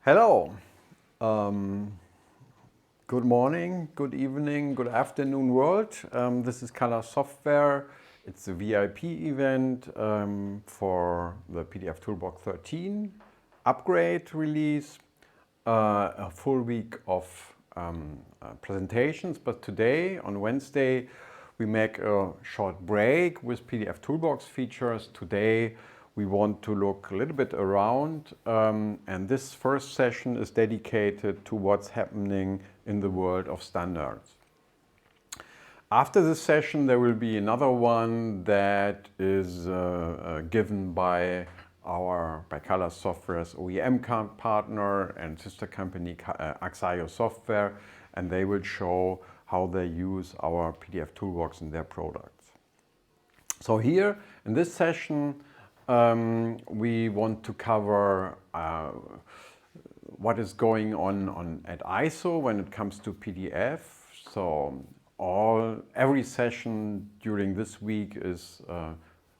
Hello. Good morning, good evening, good afternoon world. This is Callas Software. It's a VIP event for the pdfToolbox 13 upgrade release. A full week of presentations, but today on Wednesday we make a short break with pdfToolbox features. Today we want to look a little bit around, and this first session is dedicated to what's happening in the world of standards. After this session there will be another one that is given by callas Software's OEM partner and sister company Axaio Software, and they will show how they use our pdfToolbox in their products. So here in this session we want to cover what is going on at ISO when it comes to PDF. So every session during this week is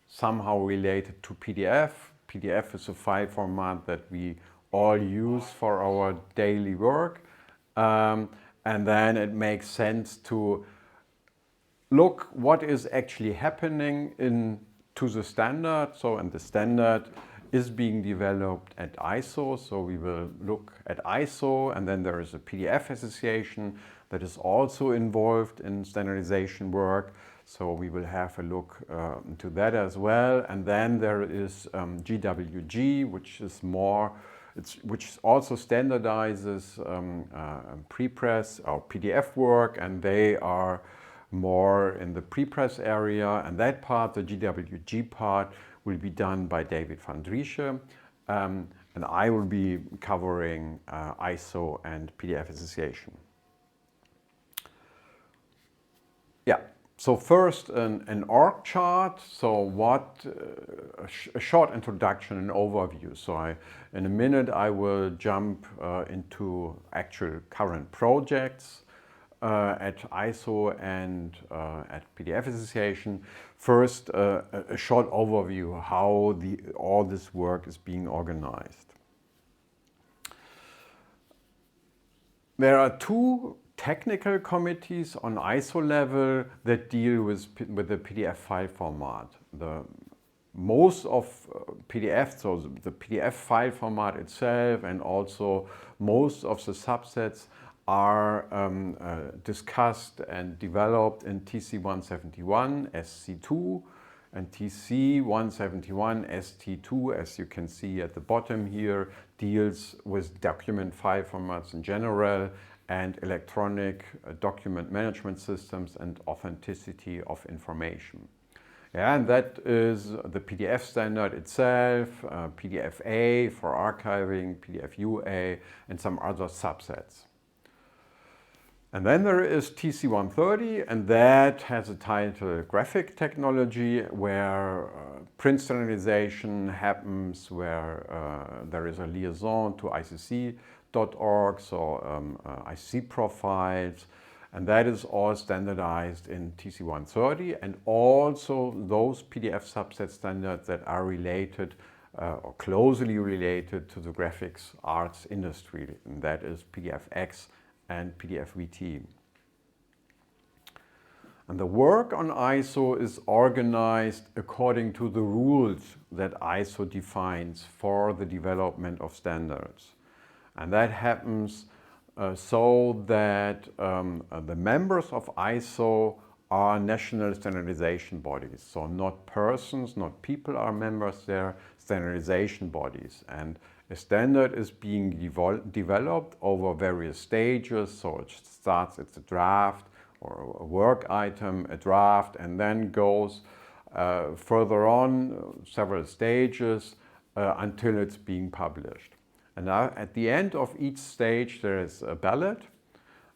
somehow related to PDF. PDF is a file format that we all use for our daily work, and then it makes sense to look what is actually happening to the standard. And the standard is being developed at ISO, so we will look at ISO, and then there is a PDF association that is also involved in standardization work, so we will have a look into that as well. And then there is GWG, which also standardizes prepress or PDF work, and they are more in the prepress area, and that part, the GWG part, will be done by David van Driesche, and I will be covering ISO and PDF association. Yeah, so first an org chart. So a short introduction and overview. So in a minute I will jump into actual current projects at ISO and at PDF Association. First, a short overview how all this work is being organized. There are two technical committees on ISO level that deal with the PDF file format. Most of PDF, so the PDF file format itself, and also most of the subsets are discussed and developed in TC171 SC2 and TC171 ST2, as you can see at the bottom here, deals with document file formats in general and electronic document management systems and authenticity of information. Yeah, and that is the PDF standard itself, PDF-A for archiving, PDF-UA, and some other subsets. And then there is TC130, and that has a title Graphic Technology, where print standardization happens, where there is a liaison to ICC.org, so ICC profiles, and that is all standardized in TC130, and also those PDF subset standards that are related or closely related to the graphics arts industry, and that is PDFX and PDF-VT. And the work on ISO is organized according to the rules that ISO defines for the development of standards. And that happens so that the members of ISO are national standardization bodies. So not persons, not people are members, they're standardization bodies. And a standard is being developed over various stages. So it starts at the draft or a work item, a draft, and then goes further on several stages until it's being published. And now at the end of each stage there is a ballot,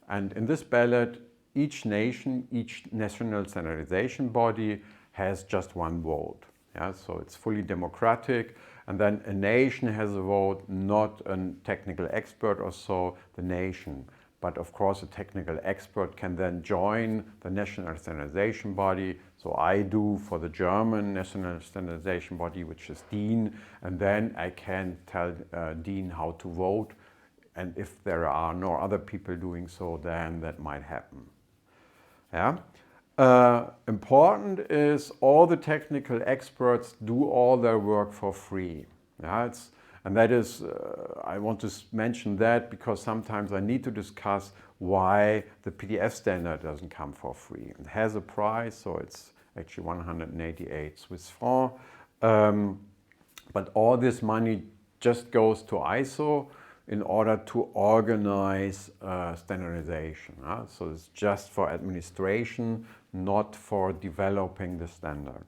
and in this ballot each national standardization body has just one vote. Yeah, so it's fully democratic, and then a nation has a vote, not a technical expert or so, the nation. But of course a technical expert can then join the national standardization body. So I do for the German national standardization body, which is DIN, and then I can tell DIN how to vote and if there are no other people doing so, then that might happen. Yeah. Important is all the technical experts do all their work for free. Yeah, and that is, I want to mention that because sometimes I need to discuss why the PDF standard doesn't come for free. It has a price, so it's actually 188 Swiss francs. But all this money just goes to ISO in order to organize standardization. So it's just for administration, not for developing the standard.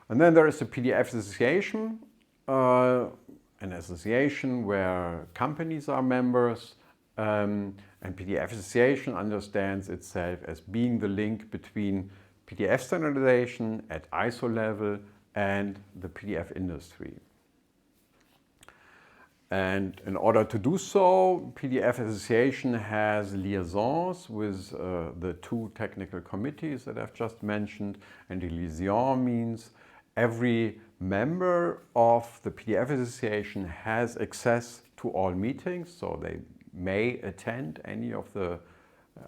And then there is a PDF association, an association where companies are members, and PDF association understands itself as being the link between PDF standardization at ISO level and the PDF industry. And in order to do so, PDF Association has liaisons with the two technical committees that I've just mentioned. And the liaison means every member of the PDF Association has access to all meetings, so they may attend any of the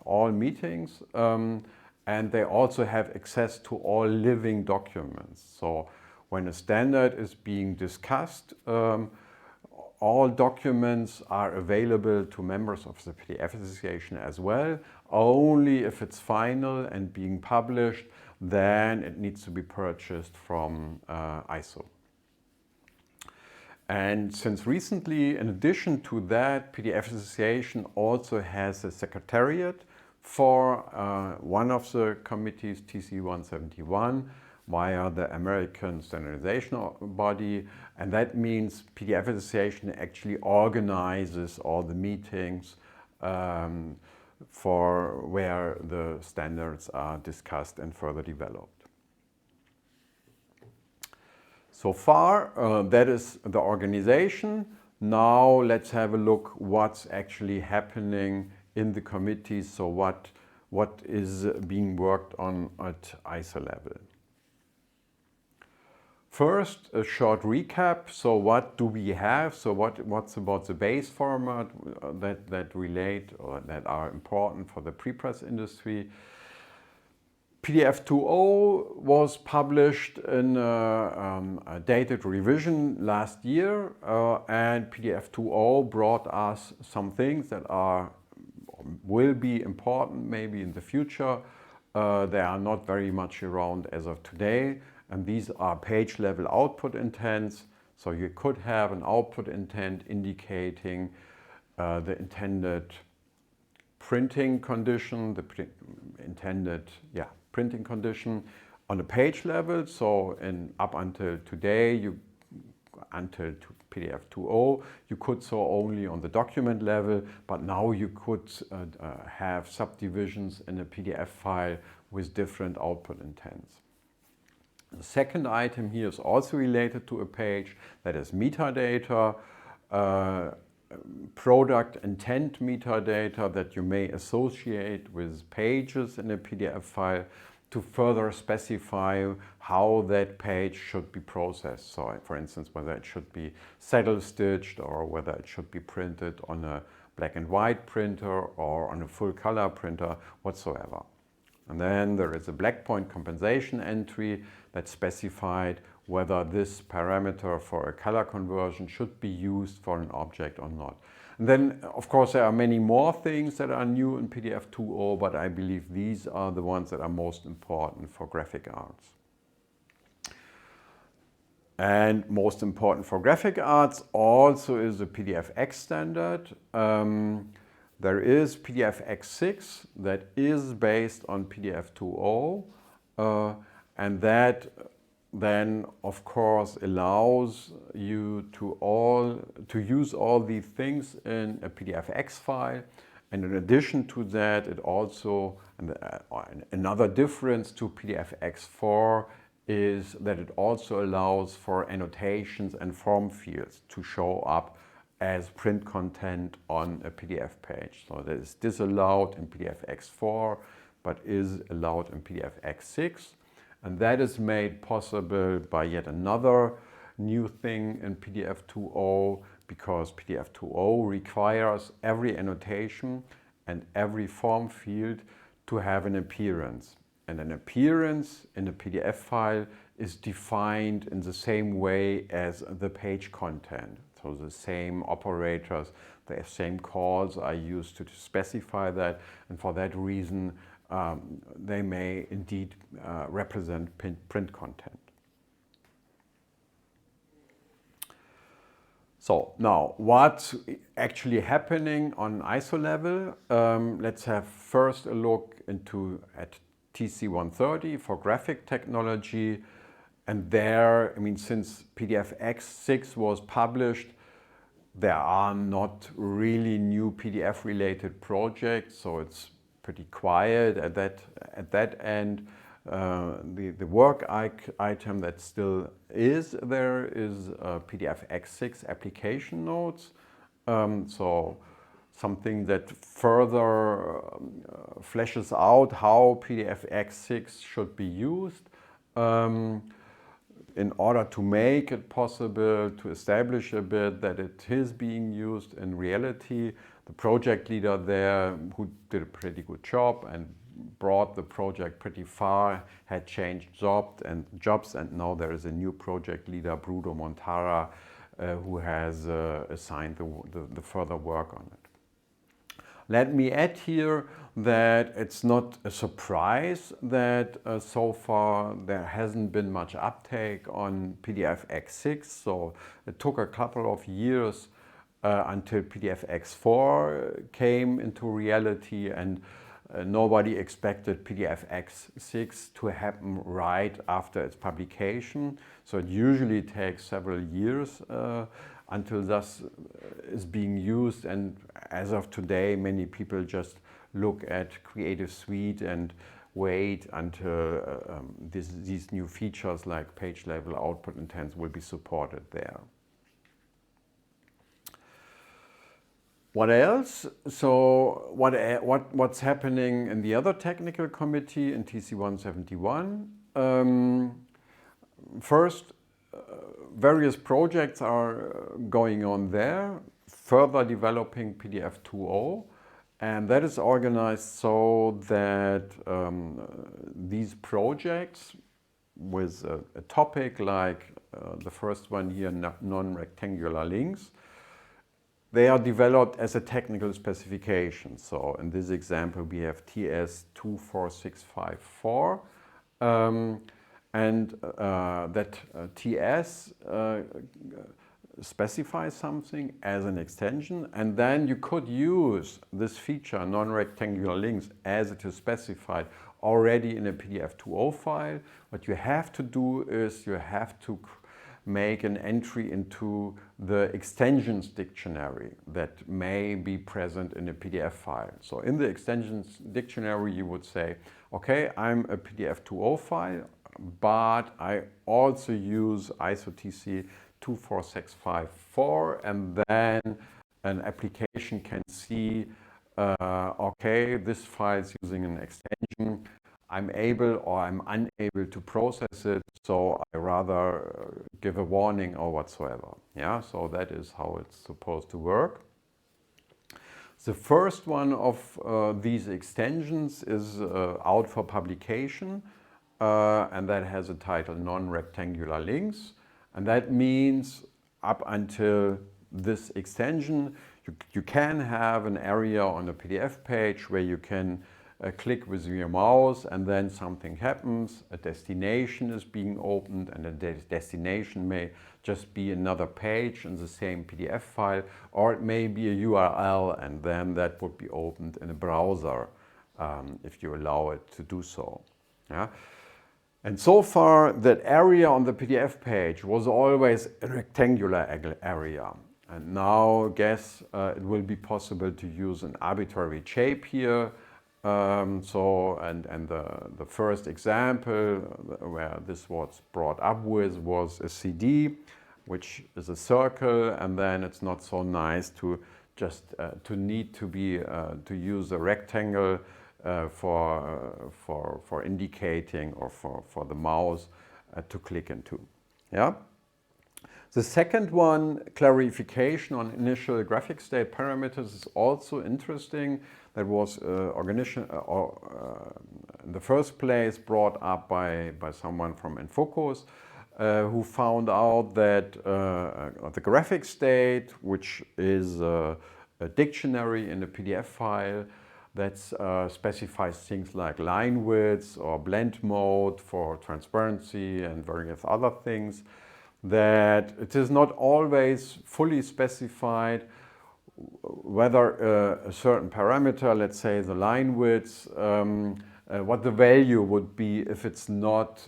all meetings. And they also have access to all living documents. So when a standard is being discussed, all documents are available to members of the PDF Association as well. Only if it's final and being published, then it needs to be purchased from ISO. And since recently, in addition to that, PDF Association also has a secretariat for one of the committees, TC131, via the American standardization body, and that means PDF Association actually organizes all the meetings for where the standards are discussed and further developed. So far, that is the organization. Now let's have a look what's actually happening in the committees, so what is being worked on at ISO level. First, a short recap. So what do we have? So what's about the base format that relate or that are important for the prepress industry? pdfToolbox was published in a dated revision last year, and pdfToolbox brought us some things that will be important maybe in the future. They are not very much around as of today. And these are page level output intents. So you could have an output intent indicating the intended printing condition, intended printing condition on a page level. So up until today, until pdfToolbox, you could so only on the document level, but now you could have subdivisions in a PDF file with different output intents. The second item here is also related to a page, that is metadata, product intent metadata that you may associate with pages in a PDF file to further specify how that page should be processed. So for instance, whether it should be saddle stitched or whether it should be printed on a black and white printer or on a full color printer whatsoever. And then there is a black point compensation entry that specified whether this parameter for a color conversion should be used for an object or not. And then, of course, there are many more things that are new in pdfToolbox, but I believe these are the ones that are most important for graphic arts. And most important for graphic arts also is the pdfX standard. There is pdfX6 that is based on pdfToolbox, and that then of course allows you to use all these things in a pdfX file. And in addition to that, it also, another difference to pdfX4 is that it also allows for annotations and form fields to show up as print content on a PDF page. So that is disallowed in pdfX4, but is allowed in pdfX6. And that is made possible by yet another new thing in PDF 2.0 because PDF 2.0 requires every annotation and every form field to have an appearance. And an appearance in a PDF file is defined in the same way as the page content. So the same operators, the same calls are used to specify that, and for that reason they may indeed represent print content. So now, what's actually happening on ISO level? Let's have first a look at TC130 for graphic technology. And there, I mean, since pdfX6 was published, there are not really new PDF related projects, so it's pretty quiet at that end. The work item that still is there is pdfX6 application notes. So something that further fleshes out how pdfX6 should be used in order to make it possible to establish a bit that it is being used in reality. The project leader there, who did a pretty good job and brought the project pretty far, had changed jobs, and now there is a new project leader, Bruno Montara, who has assigned the further work on it. Let me add here that it's not a surprise that so far there hasn't been much uptake on pdfX6. So it took a couple of years until pdfX4 came into reality, and nobody expected pdfX6 to happen right after its publication. So it usually takes several years until this is being used, and as of today many people just look at Creative Suite and wait until these new features like page level output intents will be supported there. What else? So what's happening in the other technical committee in TC171? First, various projects are going on there, further developing PDF 2.0, and that is organized so that these projects with a topic like the first one here, non-rectangular links, they are developed as a technical specification. So in this example we have TS24654, and that TS specifies something as an extension, and then you could use this feature, non-rectangular links, as it is specified already in a PDF 2.0 file. What you have to do is you have to make an entry into the extensions dictionary that may be present in a PDF file. So in the extensions dictionary you would say, okay, I'm a PDF 2.0 file, but I also use ISO TC 24654, and then an application can see, okay, this file is using an extension. I'm able or I'm unable to process it, so I rather give a warning or whatsoever. Yeah, so that is how it's supposed to work. The first one of these extensions is out for publication, and that has a title non-rectangular links. And that means up until this extension, you can have an area on a PDF page where you can click with your mouse and then something happens, a destination is being opened, and a destination may just be another page in the same PDF file, or it may be a URL, and then that would be opened in a browser if you allow it to do so. Yeah? And so far that area on the PDF page was always a rectangular area. And now I guess it will be possible to use an arbitrary shape here. The first example where this was brought up with was a CD, which is a circle, and then it's not so nice to just to use a rectangle for indicating or for the mouse to click into. Yeah. The second one, clarification on initial graphic state parameters, is also interesting. That was in the first place brought up by someone from Infocus, who found out that the graphic state, which is a dictionary in a PDF file that specifies things like line width or blend mode for transparency and various other things, that it is not always fully specified whether a certain parameter, let's say the line width, what the value would be if it's not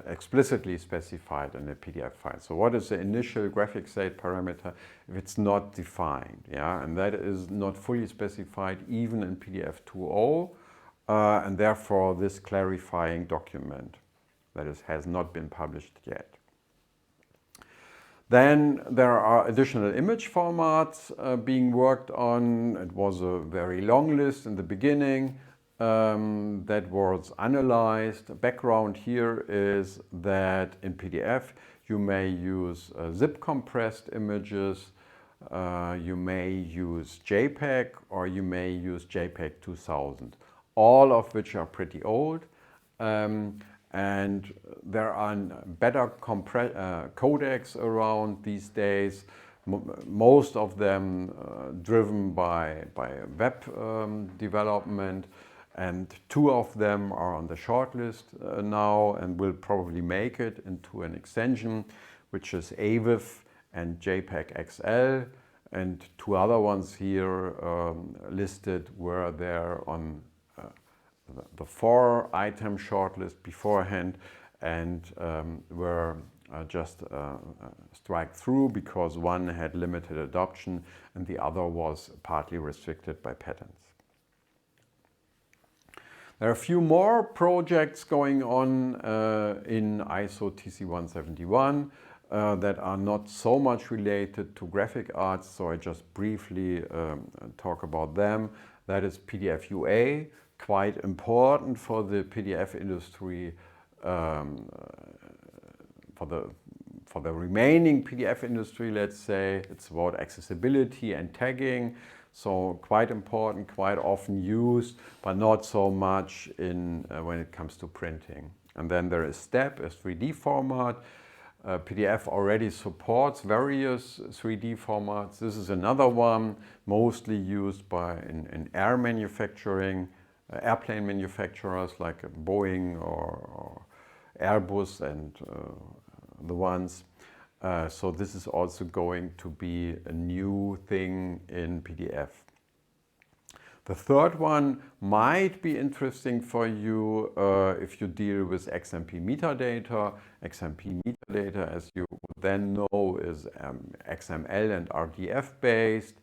explicitly specified in a PDF file. So what is the initial graphic state parameter if it's not defined? Yeah, and that is not fully specified even in PDF 2.0, and therefore this clarifying document that has not been published yet. Then there are additional image formats being worked on. It was a very long list in the beginning that was analyzed. Background here is that in PDF you may use zip compressed images, you may use JPEG, or you may use JPEG 2000, all of which are pretty old. And there are better codecs around these days, most of them driven by web development, and 2 of them are on the shortlist now and will probably make it into an extension, which is AVIF and JPEG XL, and 2 other ones here listed were there on the 4-item shortlist beforehand, and were just strike through because one had limited adoption and the other was partly restricted by patents. There are a few more projects going on in ISO TC171 that are not so much related to graphic arts, so I just briefly talk about them. That is PDF UA, quite important for the PDF industry, for the remaining PDF industry, let's say. It's about accessibility and tagging, so quite important, quite often used, but not so much in when it comes to printing. And then there is STEP, a 3D format. PDF already supports various 3D formats. This is another one mostly used in air manufacturing, airplane manufacturers like Boeing or Airbus and the ones. So this is also going to be a new thing in PDF. The third one might be interesting for you if you deal with XMP metadata. XMP metadata, as you then know, is XML and RDF based.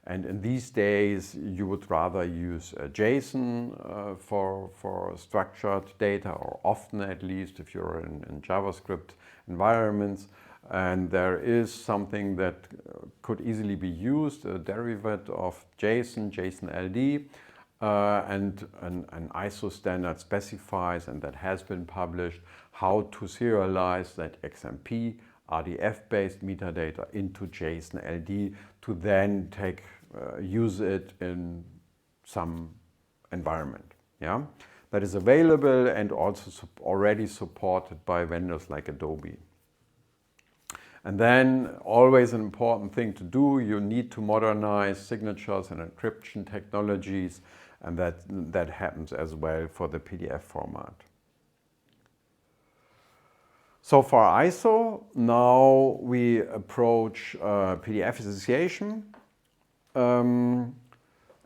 And in these days, you would rather use JSON for structured data, or often at least if you're in JavaScript environments. And there is something that could easily be used, a derivative of JSON, JSON-LD, and an ISO standard specifies, and that has been published, how to serialize that XMP RDF-based metadata into JSON-LD to then use it in some environment. Yeah, that is available and also already supported by vendors like Adobe. And then always an important thing to do, you need to modernize signatures and encryption technologies, and that happens as well for the PDF format. So for ISO, now we approach PDF association.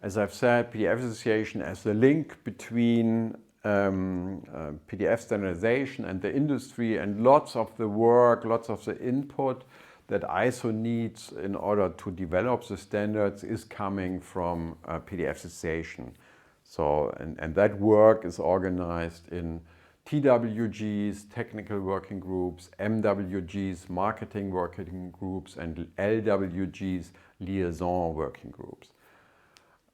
As I've said, PDF association as the link between PDF standardization and the industry, and lots of the work, lots of the input that ISO needs in order to develop the standards is coming from PDF association. So, and that work is organized in TWGs, technical working groups, MWGs, marketing working groups, and LWGs, liaison working groups.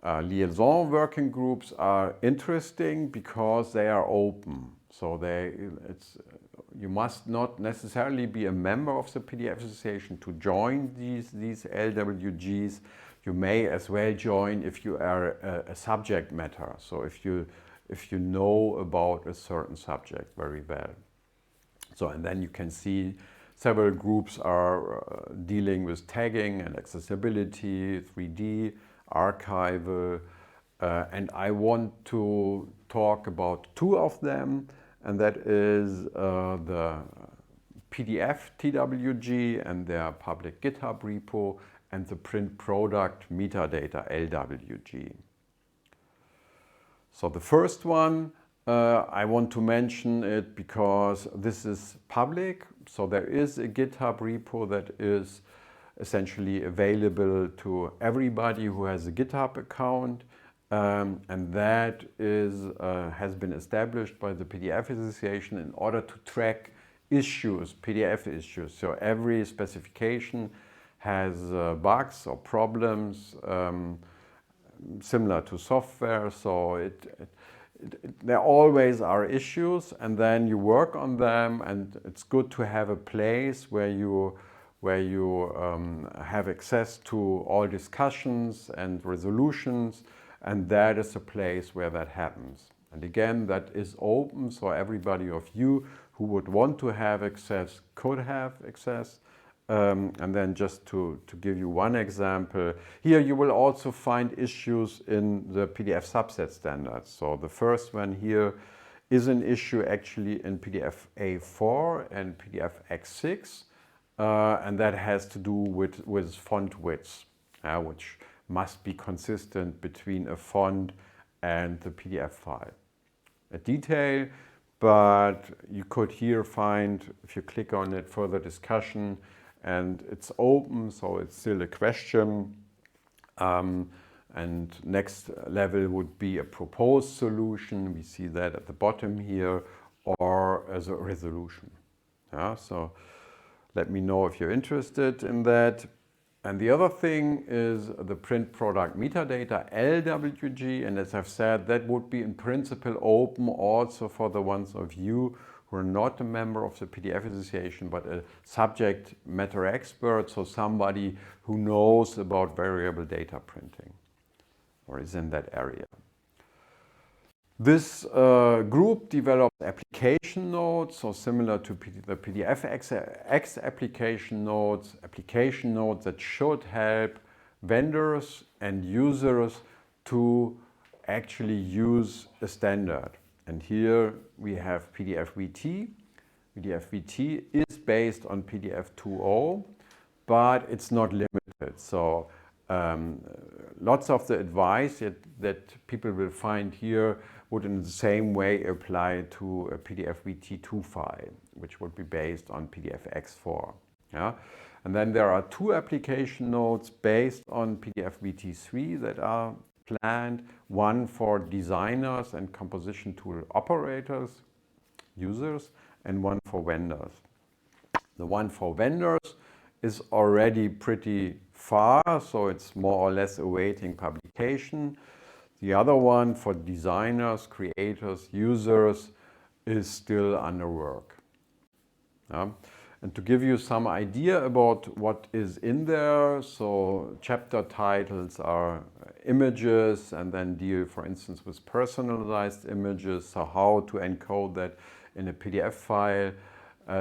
Liaison working groups are interesting because they are open. So you must not necessarily be a member of the PDF Association to join these LWGs. You may as well join if you are a subject matter. So if you know about a certain subject very well. So, and then you can see several groups are dealing with tagging and accessibility, 3D, archival, and I want to talk about two of them, and that is the pdfTWG and their public GitHub repo, and the print product metadata LWG. So the first one, I want to mention it because this is public. So there is a GitHub repo that is essentially available to everybody who has a GitHub account. And that is, has been established by the PDF Association in order to track issues, PDF issues. So every specification has bugs or problems similar to software. So there always are issues, and then you work on them, and it's good to have a place where you have access to all discussions and resolutions, and that is a place where that happens. And again, that is open, so everybody of you who would want to have access could have access. And then just to give you one example, here you will also find issues in the PDF subset standards. So the first one here is an issue actually in PDF A4 and PDF X6, and that has to do with font width, which must be consistent between a font and the PDF file. A detail, but you could here find, if you click on it, further discussion, and it's open, so it's still a question. And next level would be a proposed solution. We see that at the bottom here, or as a resolution. Yeah, so let me know if you're interested in that. And the other thing is the print product metadata LWG, and as I've said, that would be in principle open also for the ones of you who are not a member of the PDF Association, but a subject matter expert, so somebody who knows about variable data printing or is in that area. This group developed application notes, so similar to the PDFX application notes that should help vendors and users to actually use a standard. And here we have pdfVT. pdfVT is based on PDF 2.0, but it's not limited. So lots of the advice that people will find here would in the same way apply to a pdfVT2 file, which would be based on pdfX4. Yeah? And then there are two application notes based on pdfVT3 that are planned, one for designers and composition tool operators, users, and one for vendors. The one for vendors is already pretty far, so it's more or less awaiting publication. The other one for designers, creators, users is still under work. And to give you some idea about what is in there, so chapter titles are images and then deal, for instance, with personalized images, so how to encode that in a PDF file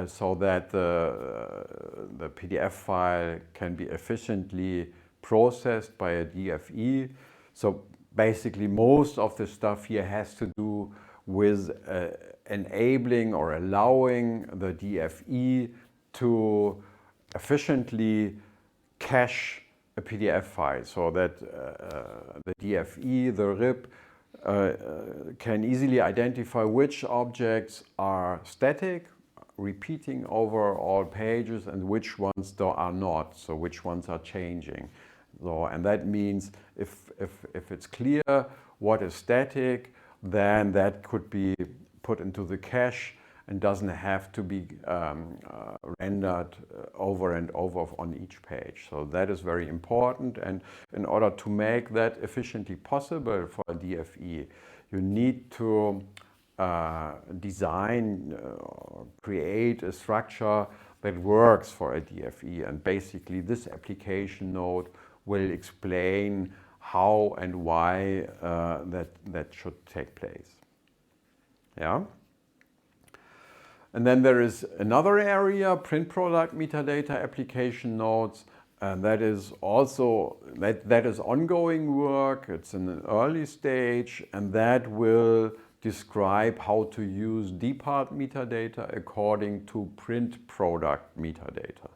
so that the PDF file can be efficiently processed by a DFE. So basically most of the stuff here has to do with enabling or allowing the DFE to efficiently cache a PDF file, so that the DFE, the RIP, can easily identify which objects are static, repeating over all pages, and which ones are not, so which ones are changing. So, and that means if it's clear what is static, then that could be put into the cache and doesn't have to be rendered over and over on each page. So that is very important, and in order to make that efficiently possible for a DFE, you need to design, create a structure that works for a DFE, and basically this application node will explain how and why that should take place. Yeah. And then there is another area, print product metadata application nodes, and that is also that is ongoing work. It's in an early stage, and that will describe how to use depart metadata according to print product metadata.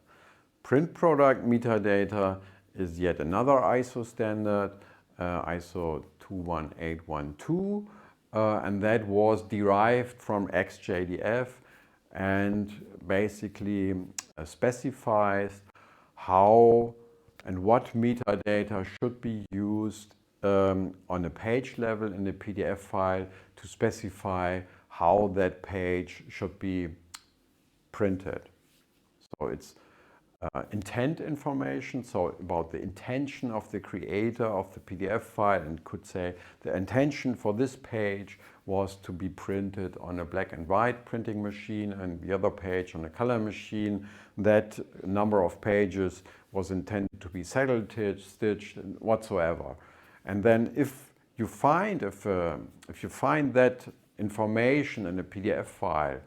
Print product metadata is yet another ISO standard, ISO 21812, and that was derived from XJDF and basically specifies how and what metadata should be used on a page level in a PDF file to specify how that page should be printed. So it's intent information, so about the intention of the creator of the PDF file, and could say the intention for this page was to be printed on a black and white printing machine and the other page on a color machine. That number of pages was intended to be stitched whatsoever. And then if you find that information in a PDF file,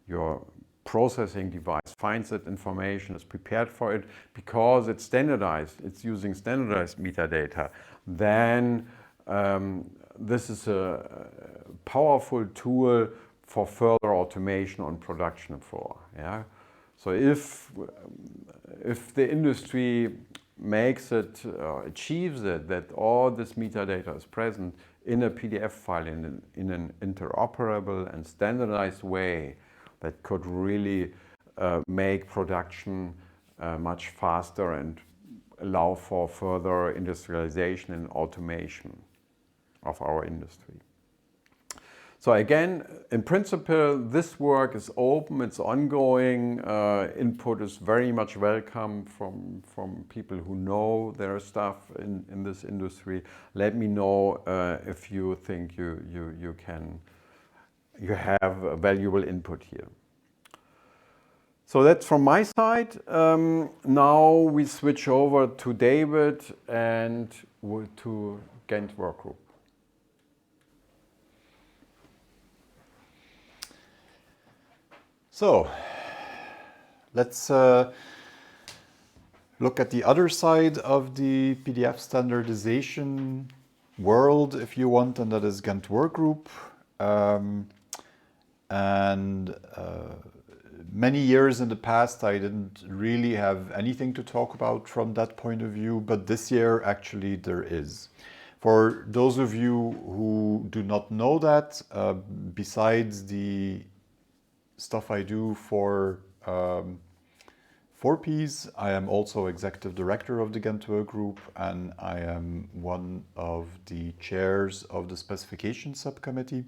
your processing device finds that information, is prepared for it because it's standardized, it's using standardized metadata, then this is a powerful tool for further automation on production floor. Yeah? So if the industry makes it, achieves it, that all this metadata is present in a PDF file in an interoperable and standardized way, that could really make production much faster and allow for further industrialization and automation of our industry. So again, in principle, this work is open, it's ongoing. Input is very much welcome from people who know their stuff in this industry. Let me know if you think you have a valuable input here. So that's from my side. Now we switch over to David and to Ghent Workgroup. So let's look at the other side of the PDF standardization world, if you want, and that is Ghent Workgroup. Many years in the past, I didn't really have anything to talk about from that point of view, but this year actually there is. For those of you who do not know that, besides the stuff I do for 4Ps, I am also executive director of the Ghent Workgroup, and I am one of the chairs of the specification subcommittee.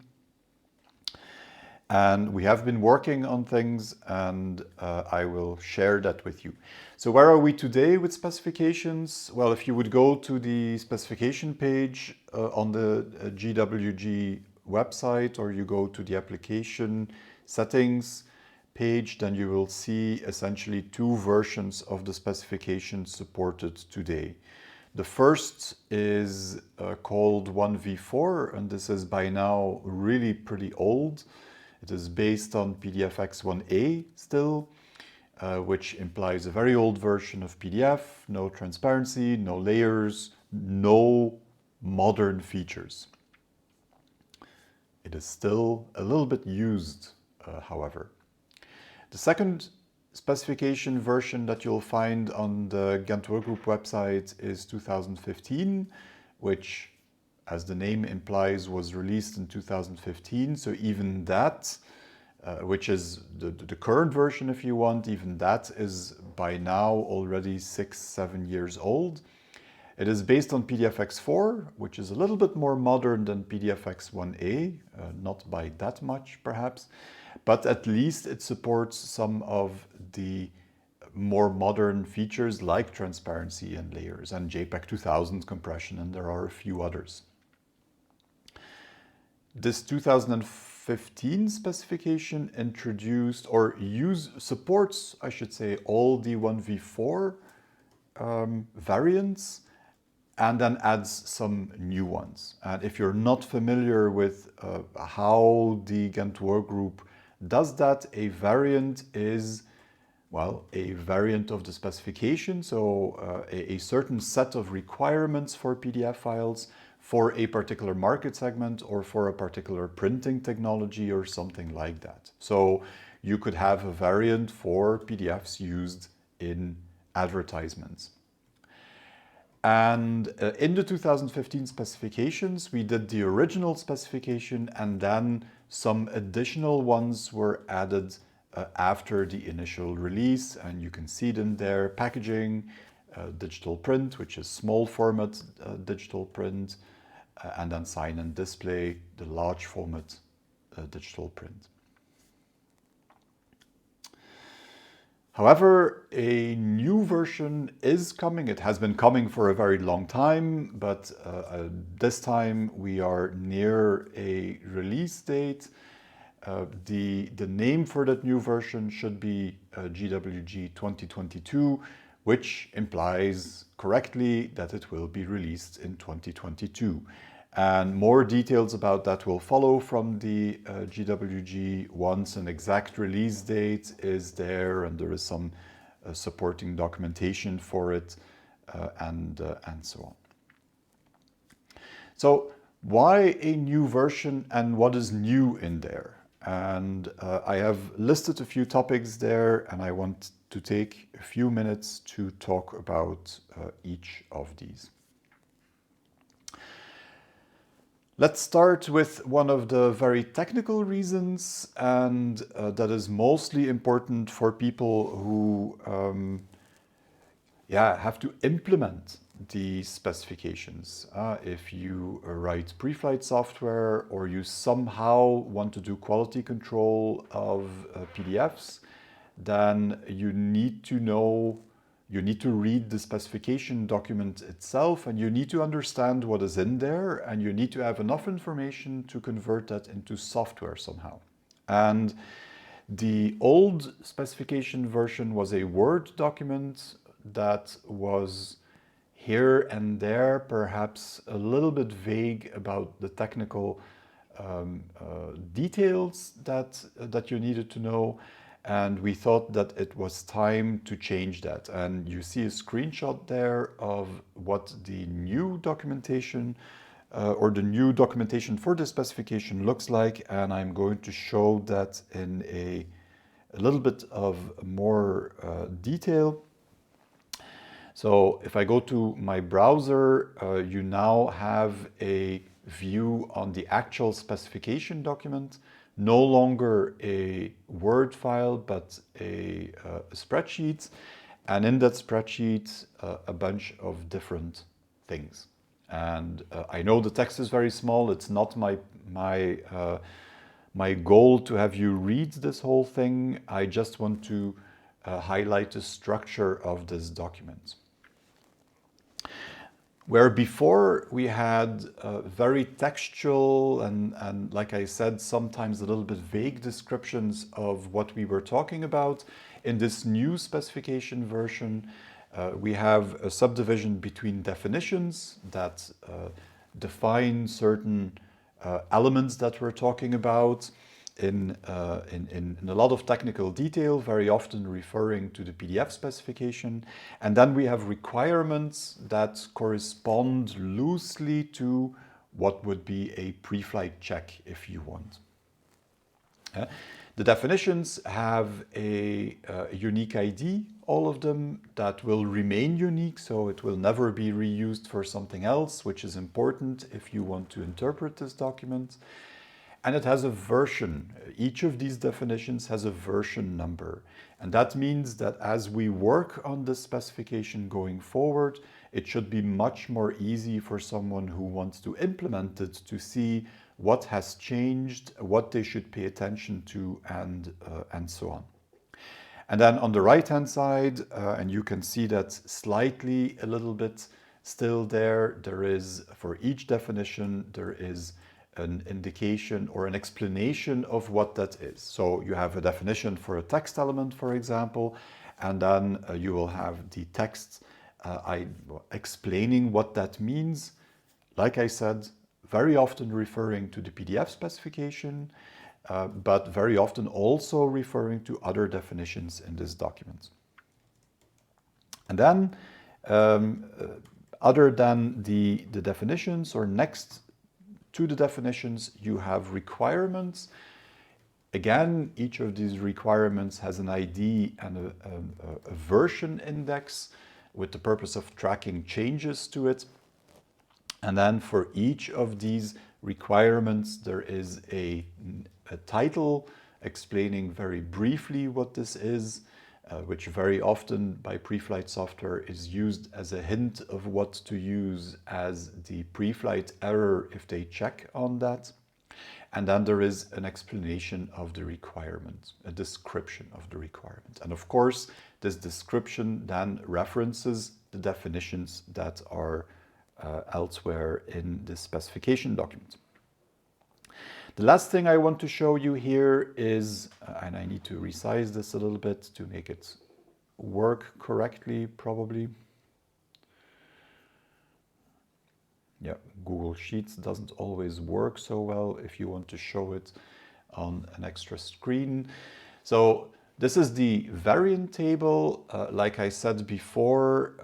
And we have been working on things, and I will share that with you. So where are we today with specifications? Well, if you would go to the specification page on the GWG website, or you go to the application settings page, then you will see essentially two versions of the specifications supported today. The first is called 1v4, and this is by now really pretty old. It is based on pdfX1A still, which implies a very old version of PDF, no transparency, no layers, no modern features. It is still a little bit used, however. The second specification version that you'll find on the Ghent Workgroup website is 2015, which, as the name implies, was released in 2015. So even that, which is the current version if you want, even that is by now already 6-7 years old. It is based on pdfX4, which is a little bit more modern than pdfX1A, not by that much perhaps, but at least it supports some of the more modern features like transparency and layers and JPEG 2000 compression, and there are a few others. This 2015 specification introduced or supports, I should say, all the 1v4 variants, and then adds some new ones. And if you're not familiar with how the Ghent Workgroup does that, a variant is, well, a variant of the specification, so a certain set of requirements for PDF files for a particular market segment or for a particular printing technology or something like that. So you could have a variant for PDFs used in advertisements. And in the 2015 specifications, we did the original specification, and then some additional ones were added after the initial release. And you can see them there: packaging, digital print, which is small format digital print, and then sign and display, the large format digital print. However, a new version is coming. It has been coming for a very long time, but this time we are near a release date. The name for that new version should be GWG 2022, which implies correctly that it will be released in 2022. And more details about that will follow from the GWG once an exact release date is there, and there is some supporting documentation for it, and so on. So why a new version, and what is new in there? And I have listed a few topics there, and I want to take a few minutes to talk about each of these. Let's start with one of the very technical reasons, and that is mostly important for people who have to implement the specifications. If you write pre-flight software, or you somehow want to do quality control of PDFs, then you need to know, you need to read the specification document itself, and you need to understand what is in there, and you need to have enough information to convert that into software somehow. And the old specification version was a Word document that was here and there perhaps a little bit vague about the technical details that you needed to know. And we thought that it was time to change that. And you see a screenshot there of what the new documentation or the new documentation for the specification looks like. And I'm going to show that in a little bit of more detail. So if I go to my browser, you now have a view on the actual specification document. No longer a Word file, but a spreadsheet. And in that spreadsheet, a bunch of different things. And I know the text is very small. It's not my goal to have you read this whole thing. I just want to highlight the structure of this document. Where before we had very textual and like I said, sometimes a little bit vague descriptions of what we were talking about, in this new specification version, we have a subdivision between definitions that define certain elements that we're talking about in a lot of technical detail, very often referring to the PDF specification. And then we have requirements that correspond loosely to what would be a pre-flight check, if you want. The definitions have a unique ID, all of them, that will remain unique, so it will never be reused for something else, which is important if you want to interpret this document. And it has a version. Each of these definitions has a version number. And that means that as we work on this specification going forward, it should be much more easy for someone who wants to implement it to see what has changed, what they should pay attention to, and so on. And then on the right-hand side, and you can see that slightly a little bit still there is, for each definition, there is an indication or an explanation of what that is. So you have a definition for a text element, for example, and then you will have the text explaining what that means. Like I said, very often referring to the PDF specification, but very often also referring to other definitions in this document. And then, other than the definitions, or next to the definitions, you have requirements. Again, each of these requirements has an ID and a version index with the purpose of tracking changes to it. And then for each of these requirements, there is a title explaining very briefly what this is, which very often by pre-flight software is used as a hint of what to use as the pre-flight error if they check on that. And then there is an explanation of the requirement, a description of the requirement. And of course, this description then references the definitions that are elsewhere in this specification document. The last thing I want to show you here is, and I need to resize this a little bit to make it work correctly, probably. Yeah, Google Sheets doesn't always work so well if you want to show it on an extra screen. So this is the variant table. Like I said before,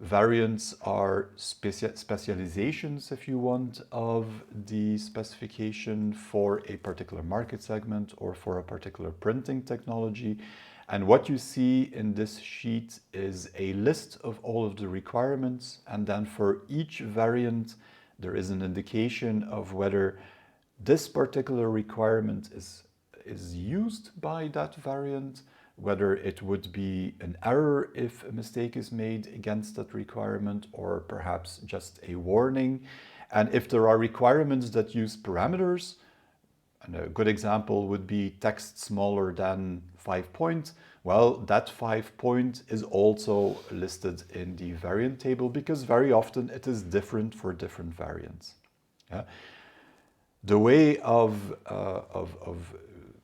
variants are specializations, if you want, of the specification for a particular market segment or for a particular printing technology. And what you see in this sheet is a list of all of the requirements. And then for each variant, there is an indication of whether this particular requirement is used by that variant, whether it would be an error if a mistake is made against that requirement, or perhaps just a warning. And if there are requirements that use parameters, and a good example would be text smaller than 5 points, well, that 5 point is also listed in the variant table, because very often it is different for different variants. Yeah? The way of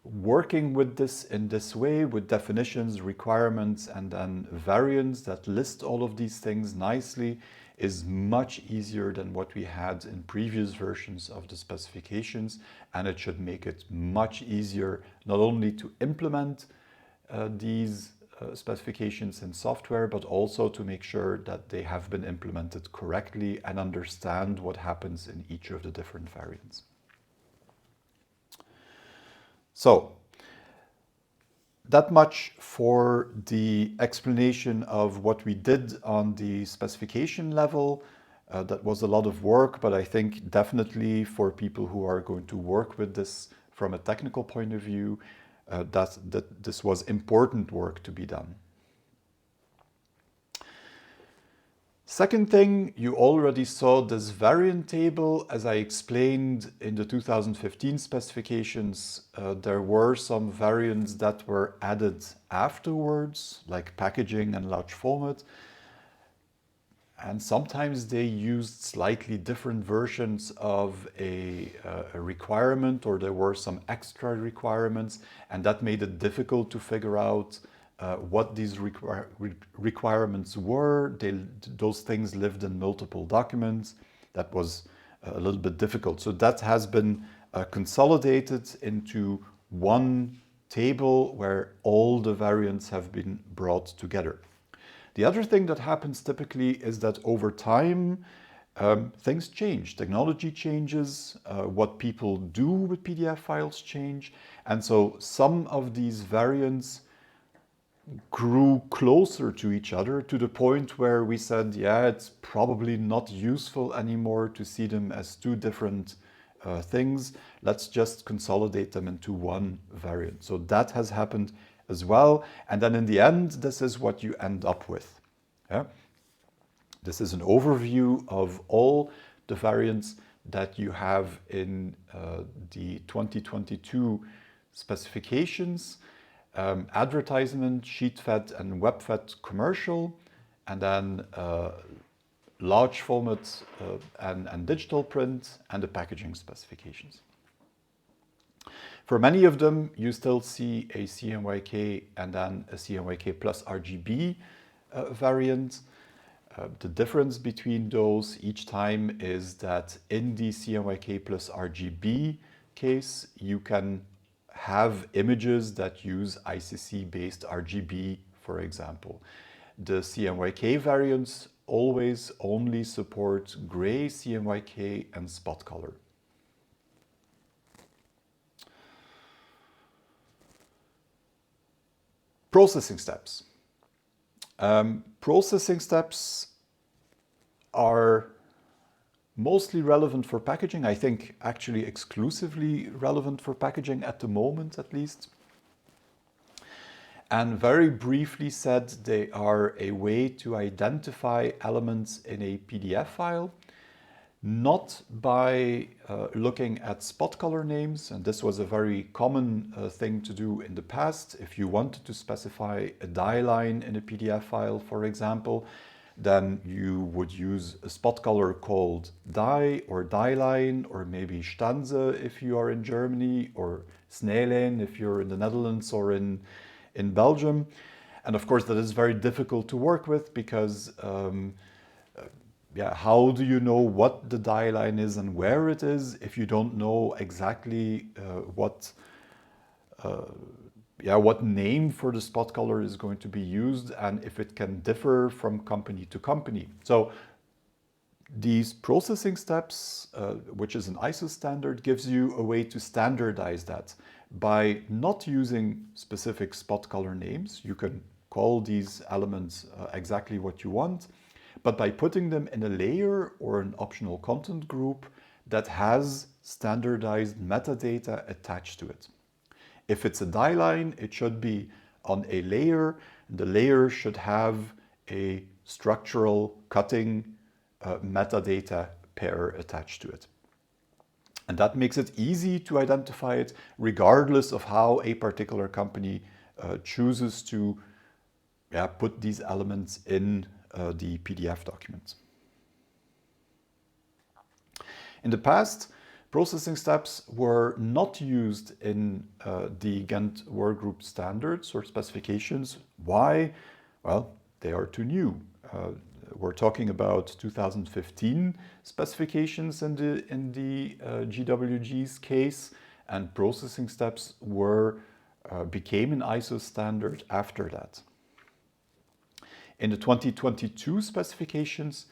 working with this in this way, with definitions, requirements, and then variants that list all of these things nicely, is much easier than what we had in previous versions of the specifications, and it should make it much easier not only to implement these specifications in software, but also to make sure that they have been implemented correctly and understand what happens in each of the different variants. So, that much for the explanation of what we did on the specification level. That was a lot of work, but I think definitely for people who are going to work with this from a technical point of view, that this was important work to be done. Second thing, you already saw this variant table. As I explained in the 2015 specifications, there were some variants that were added afterwards, like packaging and large format. And sometimes they used slightly different versions of a requirement, or there were some extra requirements, and that made it difficult to figure out what these requirements were. Those things lived in multiple documents. That was a little bit difficult. So that has been consolidated into one table where all the variants have been brought together. The other thing that happens typically is that over time, things change. Technology changes, what people do with PDF files change, and so some of these variants grew closer to each other to the point where we said, yeah, it's probably not useful anymore to see them as two different things. Let's just consolidate them into one variant. So that has happened as well. And then in the end, this is what you end up with. Yeah? This is an overview of all the variants that you have in the 2022 specifications. Advertisement, sheet-fed and web-fed commercial, and then large format and digital print, and the packaging specifications. For many of them, you still see a CMYK and then a CMYK plus RGB variant. The difference between those each time is that in the CMYK plus RGB case, you can have images that use ICC-based RGB, for example. The CMYK variants always only support gray CMYK and spot color. Processing steps. Processing steps are mostly relevant for packaging. I think actually exclusively relevant for packaging at the moment, at least. And very briefly said, they are a way to identify elements in a PDF file, not by looking at spot color names. And this was a very common thing to do in the past. If you wanted to specify a die line in a PDF file, for example, then you would use a spot color called die or die line, or maybe Stanze if you are in Germany, or Snellen if you're in the Netherlands or in Belgium. And of course that is very difficult to work with because how do you know what the die line is and where it is if you don't know exactly what name for the spot color is going to be used, and if it can differ from company to company. So these processing steps, which is an ISO standard, gives you a way to standardize that by not using specific spot color names. You can call these elements exactly what you want, but by putting them in a layer or an optional content group that has standardized metadata attached to it. If it's a die line, it should be on a layer. The layer should have a structural cutting metadata pair attached to it. And that makes it easy to identify it regardless of how a particular company chooses to put these elements in the PDF document. In the past, processing steps were not used in the Ghent Workgroup standards or specifications. Why? Well, they are too new. We're talking about 2015 specifications in the GWG's case, and processing steps became an ISO standard after that. In the 2022 specifications,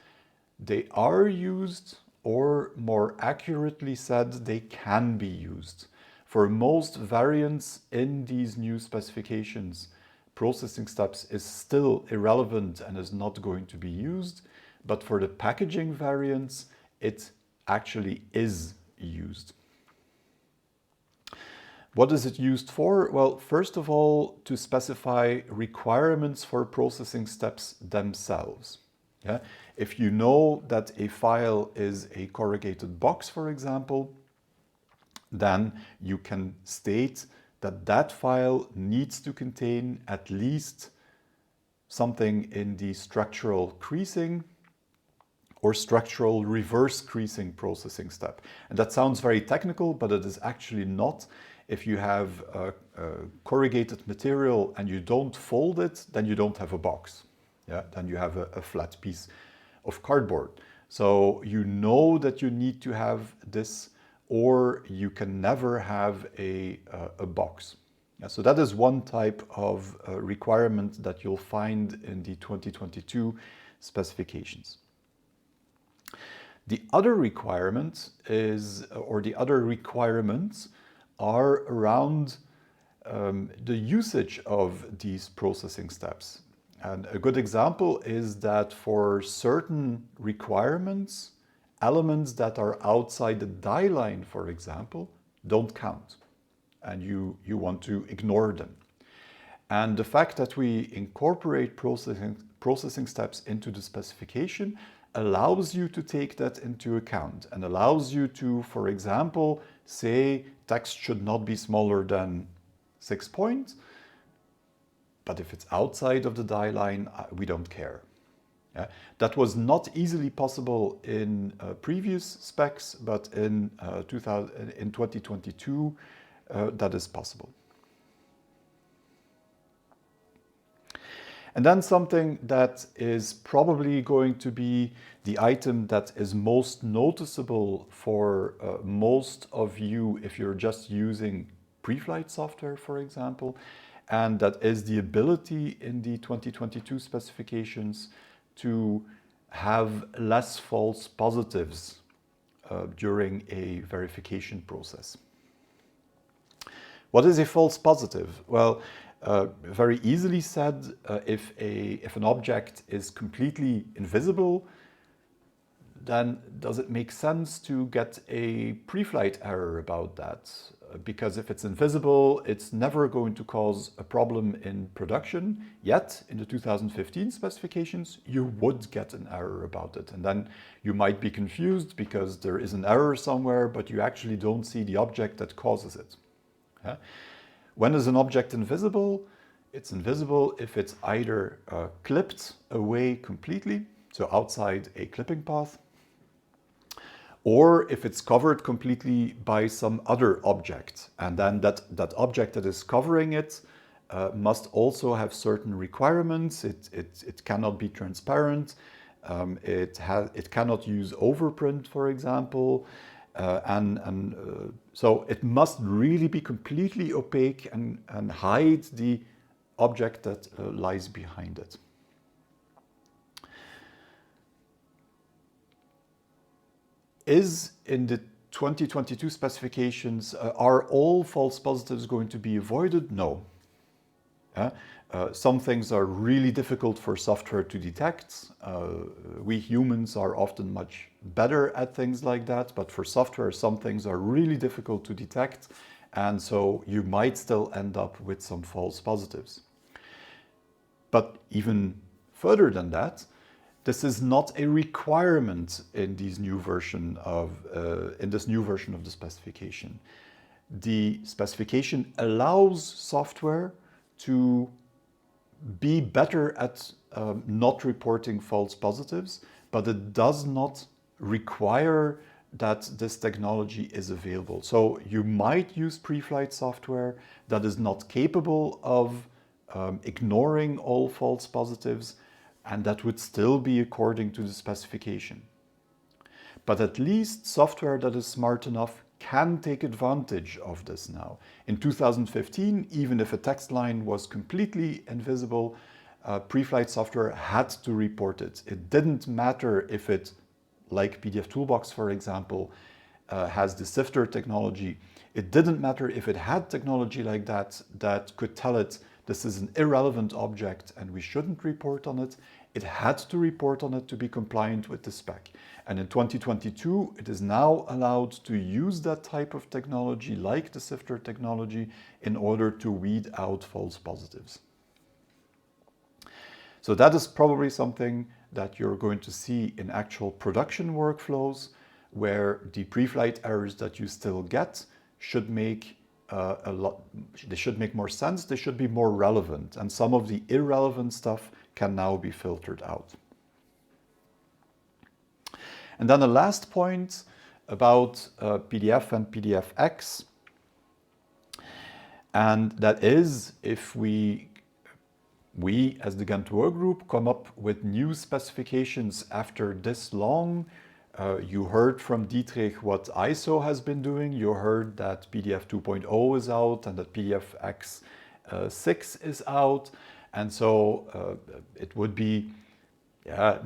they are used, or more accurately said, they can be used. For most variants in these new specifications, processing steps is still irrelevant and is not going to be used, but for the packaging variants, it actually is used. What is it used for? Well, first of all, to specify requirements for processing steps themselves. Yeah? If you know that a file is a corrugated box, for example, then you can state that that file needs to contain at least something in the structural creasing or structural reverse creasing processing step. And that sounds very technical, but it is actually not. If you have a corrugated material and you don't fold it, then you don't have a box. Yeah? Then you have a flat piece of cardboard. So you know that you need to have this, or you can never have a box. Yeah, so that is one type of requirement that you'll find in the 2022 specifications. The other requirement is, or the other requirements are around the usage of these processing steps. And a good example is that for certain requirements, elements that are outside the die line, for example, don't count, and you want to ignore them. And the fact that we incorporate processing steps into the specification allows you to take that into account and allows you to, for example, say text should not be smaller than 6 points, but if it's outside of the die line, we don't care. That was not easily possible in previous specs, but in 2022, that is possible. And then something that is probably going to be the item that is most noticeable for most of you if you're just using pre-flight software, for example, and that is the ability in the 2022 specifications to have less false positives during a verification process. What is a false positive? Well, very easily said, if an object is completely invisible, then does it make sense to get a pre-flight error about that? Because if it's invisible, it's never going to cause a problem in production. Yet, in the 2015 specifications, you would get an error about it. And then you might be confused because there is an error somewhere, but you actually don't see the object that causes it. Yeah? When is an object invisible? It's invisible if it's either clipped away completely, so outside a clipping path, or if it's covered completely by some other object. And then that object that is covering it must also have certain requirements. It cannot be transparent. It cannot use overprint, for example. So it must really be completely opaque and hide the object that lies behind it. Is in the 2022 specifications, are all false positives going to be avoided? No. Some things are really difficult for software to detect. We humans are often much better at things like that, but for software, some things are really difficult to detect, and so you might still end up with some false positives. But even further than that, this is not a requirement in this new version of the specification. The specification allows software to be better at not reporting false positives, but it does not require that this technology is available. So you might use pre-flight software that is not capable of ignoring all false positives, and that would still be according to the specification. But at least software that is smart enough can take advantage of this now. In 2015, even if a text line was completely invisible, pre-flight software had to report it. It didn't matter if it, like pdfToolbox, for example, has the sifter technology. It didn't matter if it had technology like that that could tell it this is an irrelevant object and we shouldn't report on it. It had to report on it to be compliant with the spec. And in 2022, it is now allowed to use that type of technology, like the sifter technology, in order to weed out false positives. So that is probably something that you're going to see in actual production workflows, where the pre-flight errors that you still get should make they should make more sense, they should be more relevant, and some of the irrelevant stuff can now be filtered out. And then the last point about PDF and PDFX, and that is if we as the Ghent Workgroup come up with new specifications after this long. You heard from Dietrich what ISO has been doing. You heard that PDF 2.0 is out and that PDFX 6 is out. And so it would be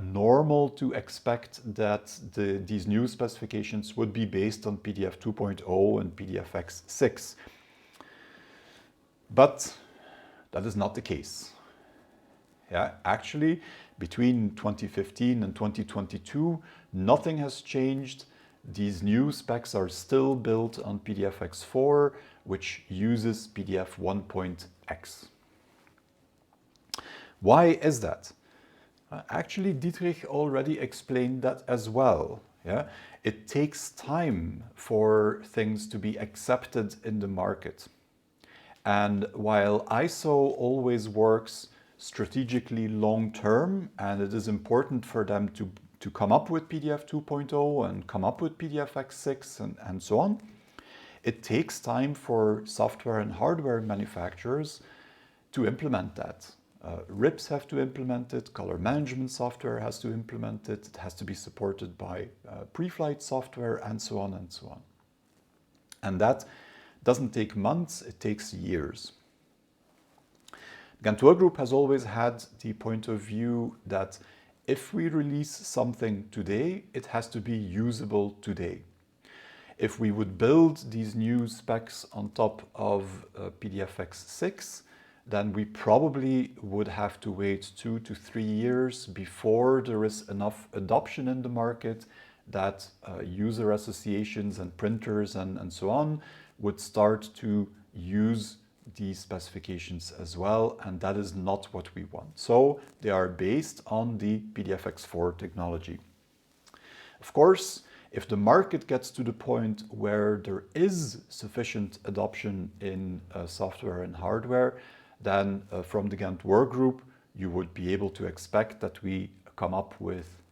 normal to expect that these new specifications would be based on PDF 2.0 and PDFX 6. But that is not the case. Actually, between 2015 and 2022, nothing has changed. These new specs are still built on pdfX4, which uses PDF 1.x. Why is that? Actually, Dietrich already explained that as well. It takes time for things to be accepted in the market. And while ISO always works strategically long-term, and it is important for them to come up with PDF 2.0 and come up with pdfX6 and so on. It takes time for software and hardware manufacturers to implement that. RIPs have to implement it, color management software has to implement it, it has to be supported by pre-flight software, and so on and so on. And that doesn't take months, it takes years. Ghent Workgroup has always had the point of view that if we release something today, it has to be usable today. If we would build these new specs on top of pdfX6, then we probably would have to wait 2 to 3 years before there is enough adoption in the market that user associations and printers and so on would start to use these specifications as well, and that is not what we want. So they are based on the pdfX4 technology. Of course, if the market gets to the point where there is sufficient adoption in software and hardware, then from the Ghent Workgroup, you would be able to expect that we come up with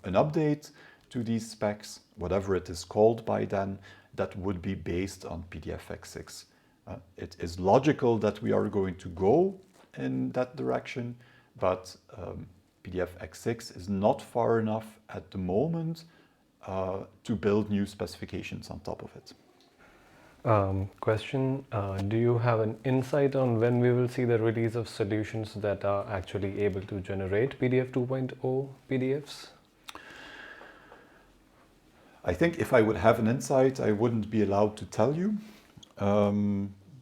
an update to these specs, whatever it is called by then, that would be based on pdfX6. It is logical that we are going to go in that direction, but pdfX6 is not far enough at the moment to build new specifications on top of it. Question, do you have an insight on when we will see the release of solutions that are actually able to generate PDF 2.0 PDFs? I think if I would have an insight, I wouldn't be allowed to tell you.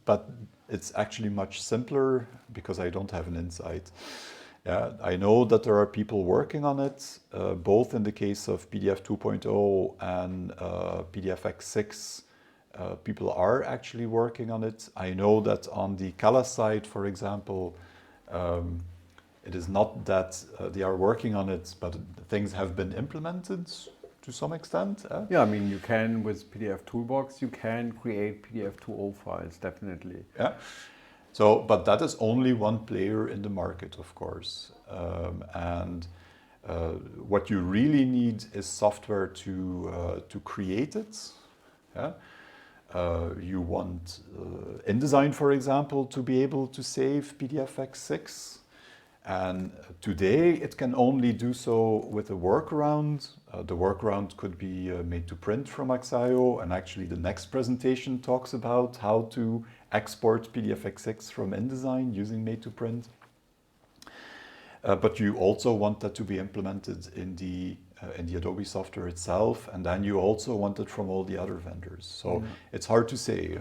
But it's actually much simpler because I don't have an insight. I know that there are people working on it, both in the case of PDF 2.0 and pdfX6. People are actually working on it. I know that on the callas side, for example, it is not that they are working on it, but things have been implemented to some extent. Yeah, I mean, you can, with pdfToolbox, you can create PDF 2.0 files, definitely. Yeah. So, but that is only one player in the market, of course. What you really need is software to create it. Yeah? You want InDesign, for example, to be able to save pdfX6. And today it can only do so with a workaround. The workaround could be made to print from Axio, and actually the next presentation talks about how to export pdfX6 from InDesign using made to print. But you also want that to be implemented in the Adobe software itself, and then you also want it from all the other vendors. So it's hard to say.